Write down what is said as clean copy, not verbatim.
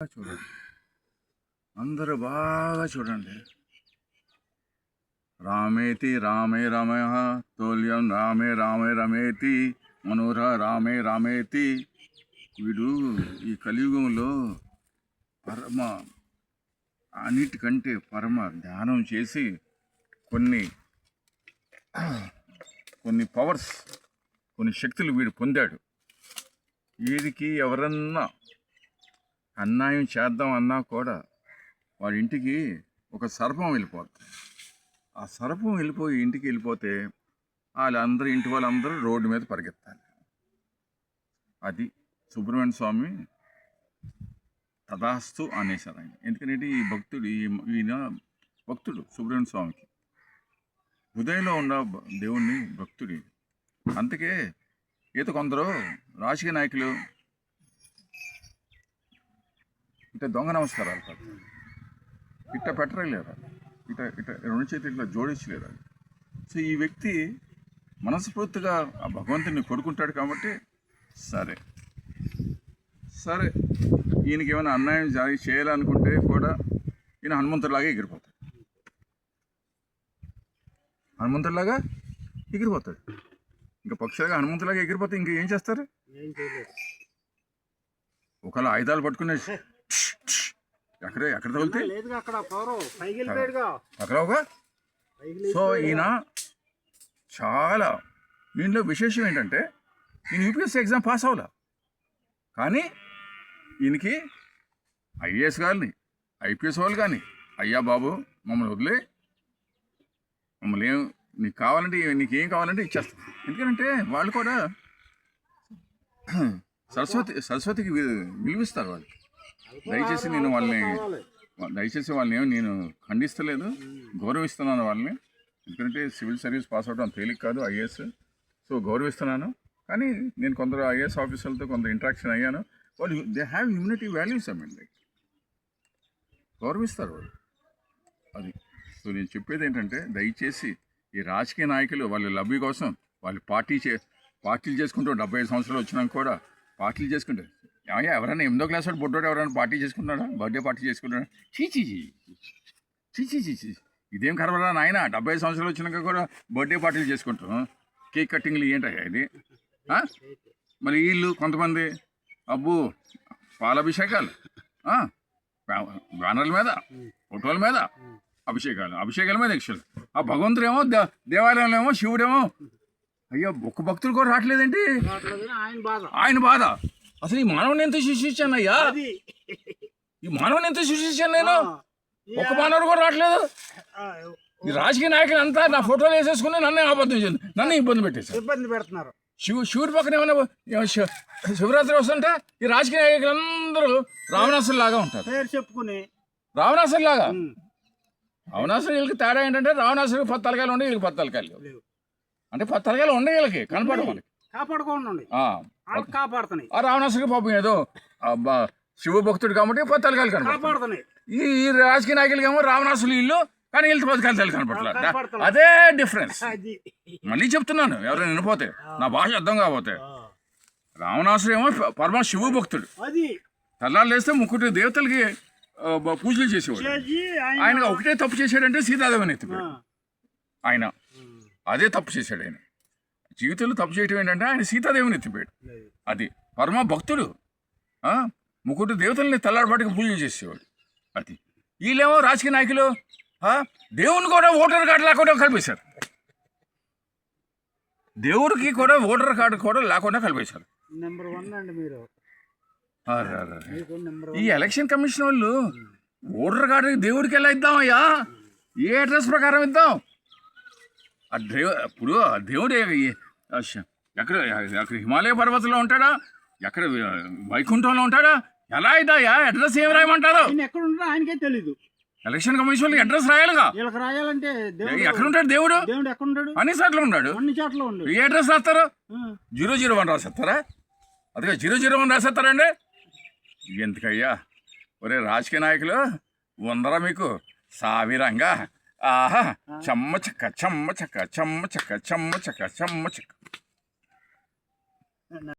చూడండి, అందరూ బాగా చూడండి. రామేతి రామే రమయ తోల్యం రామే రామే రమేతి మనోహర రామే రామేతి. వీడు ఈ కలియుగంలో పరమ అన్నిటికంటే పరమ ధ్యానం చేసి కొన్ని పవర్స్, కొన్ని శక్తులు వీడు పొందాడు. వీడికి ఎవరన్నా అన్యాయం చేద్దాం అన్నా కూడా వాడి ఇంటికి ఒక సర్పం వెళ్ళిపోతుంది. ఆ సర్పం వెళ్ళిపోయి ఇంటికి వెళ్ళిపోతే వాళ్ళందరూ, ఇంటి వాళ్ళందరూ రోడ్డు మీద పరిగెత్తాలి. అది సుబ్రహ్మణ్య స్వామి తదాస్తు అనేసారు ఆయన. ఎందుకంటే ఈ భక్తుడు, ఈయన భక్తుడు సుబ్రహ్మణ్య స్వామికి హృదయంలో ఉన్న దేవుణ్ణి భక్తుడి. అందుకే ఈత కొందరు రాజకీయ నాయకులు ఇట్లా దొంగ నమస్కారాలు కాదు, ఇట్ట పెట్టలేరు, ఇట ఇట రెండు చేతులు ఇట్లా జోడించలేరు. సో ఈ వ్యక్తి మనస్ఫూర్తిగా ఆ భగవంతుని కొడుకుంటాడు కాబట్టి సరే ఈయనకి ఏమైనా అన్యాయం చేయాలనుకుంటే కూడా ఈయన హనుమంతుడిలాగా ఎగిరిపోతాడు. ఇంకా పక్షులుగా హనుమంతులాగా ఎగిరిపోతే ఇంకా ఏం చేస్తారు? ఒకవేళ ఆయుధాలు పట్టుకునే ఎక్కడ తగిలితే అక్కడ. సో ఈయన చాలా, దీంట్లో విశేషం ఏంటంటే ఈయన యూపీఎస్సీ ఎగ్జామ్ పాస్ అవ్వాల, కానీ ఈయనకి ఐఏఎస్ కానీ ఐపీఎస్ వాళ్ళు కానీ అయ్యా బాబు మమ్మల్ని వదిలే, మమ్మల్ని నీకు కావాలంటే, నీకేం కావాలంటే ఇచ్చేస్తాం. ఎందుకంటే వాళ్ళు కూడా సరస్వతికి విలువిస్తారు. వాళ్ళు దయచేసి వాళ్ళని నేను ఖండిస్తలేదు, గౌరవిస్తున్నాను వాళ్ళని. ఎందుకంటే సివిల్ సర్వీస్ పాస్ అవడం తేలిక కాదు, ఐఏఎస్. సో గౌరవిస్తున్నాను. కానీ నేను కొందరు ఐఏఎస్ ఆఫీసర్లతో కొంత ఇంటరాక్షన్ అయ్యాను. వాళ్ళు దే హ్యావ్ హ్యూమనిటీ వాల్యూస్. గౌరవిస్తారు వాళ్ళు. అది. సో నేను చెప్పేది ఏంటంటే, దయచేసి ఈ రాజకీయ నాయకులు వాళ్ళ లబ్ధి కోసం వాళ్ళు పార్టీలు చేసుకుంటూ 75 సంవత్సరాలు వచ్చినాక కూడా పార్టీలు చేసుకుంటారు. ఎవరైనా 8వ క్లాస్ వాడు బొడ్డోడు ఎవరైనా పార్టీ చేసుకుంటాడా? బర్త్డే పార్టీ చేసుకుంటాడా? చీచీ, ఇదేం కరవరా నాయన. 75 సంవత్సరాలు వచ్చినాక కూడా బర్త్డే పార్టీలు చేసుకుంటాం, కేక్ కట్టింగ్లు ఏంటయ్యా ఇది? మరి వీళ్ళు కొంతమంది అబ్బు పాలాభిషేకాలు, బ్యానర్ల మీద, ఫోటోల మీద అభిషేకాల మీద యక్షలు. ఆ భగవంతుడేమో దేవాలయంలో ఏమో శివుడేమో. అయ్యో ఒక్క భక్తులు కూడా రావట్లేదేంటి? ఆయన బాధ. అసలు ఈ మానవుని ఎంత సృష్టించాను అయ్యా, నేను ఒక్క మానవుడు కూడా రావట్లేదు. ఈ రాజకీయ నాయకులు అంతా నా ఫోటోలు వేసేసుకుని నన్నే అబద్ధం చేయండి, నన్ను ఇబ్బంది పెడుతున్నారు. శివుడి పక్కన ఏమైనా శివరాత్రి వస్తుంటే ఈ రాజకీయ నాయకులందరూ రావణాసురు లాగా ఉంటారు. చెప్పుకుని రావణాసురు లాగా. రావణాసురు వీళ్ళకి తేడా ఏంటంటే, రావణాసురికి 10 తలకాయలు ఉండే, వీళ్ళకి 10 తలకాయలు అంటే 10 తలకాయలు ఉండే వీళ్ళకి కనపడవు. మనకి కాపాడుతున్నాయి. ఆ రావణాసురికి పాపం ఏదో శివ భక్తుడు కాబట్టి 10 తలకాయలు కనపడుతున్నాయి. ఈ రాజకీయ నాయకులకి ఏమో రావణాసులు ఇల్లు, కానీ వీళ్ళకి 10 తలకాయలు కనపడలేదు. అదే డిఫరెన్స్. మళ్ళీ చెప్తున్నాను, ఎవరైనా వినిపోతే, నా భాష అర్థం కాకపోతే. రావణాసుడు ఏమో పరమ శివ భక్తుడు. తెల్లారు లేస్తే ముక్కుటి దేవతలకి పూజలు చేసేవాడు. ఆయన ఒకటే తప్పు చేశాడంటే సీతాదేవిని ఎత్తిపోయాడు. ఆయన అదే తప్పు చేశాడు. ఆయన జీవితంలో తప్పు చేయటం ఏంటంటే ఆయన సీతాదేవిని ఎత్తిపోయాడు. అది పరమ భక్తుడు. ముక్కుటి దేవతల్ని తెల్లారిపాటికి పూజలు చేసేవాడు. అది. వీళ్ళేమో రాజకీయ నాయకులు దేవుని కూడా ఓటర్ కార్డు లేకుండా కలిపేశారు. దేవుడికి కూడా ఓటర్ కార్డు కూడా లేకుండా కలిపేశారు. ఈ ఎలక్షన్ కమిషన్ వాళ్ళు ఓటర్ కార్డు దేవుడికి ఎలా ఇద్దామయ్యా? ఏ అడ్రస్ ప్రకారం ఇద్దాం? ఇప్పుడు దేవుడు ఎక్కడ హిమాలయ పర్వతంలో ఉంటాడా, ఎక్కడ వైకుంఠంలో ఉంటాడా? ఎలా ఇద్దాయా? అడ్రస్ ఏం రాయమంటారు? ఆయనకే తెలీదు. ఎలక్షన్ కమిషన్ వాళ్ళకి అడ్రస్ రాయాలిగా. రాయాలంటే ఎక్కడ ఉంటాడు దేవుడు? అన్ని చోట్ల ఉన్నాడు. ఏ అడ్రస్ రాస్తారు? 001 రాసేస్తారా? అదే 001 రాసేస్తారండి. ఎందుకయ్యా? ఒరే రాజకీయ నాయకులు ఉందరా మీకు సావిరంగా? ఆహా, చెమ్మ చెక్క.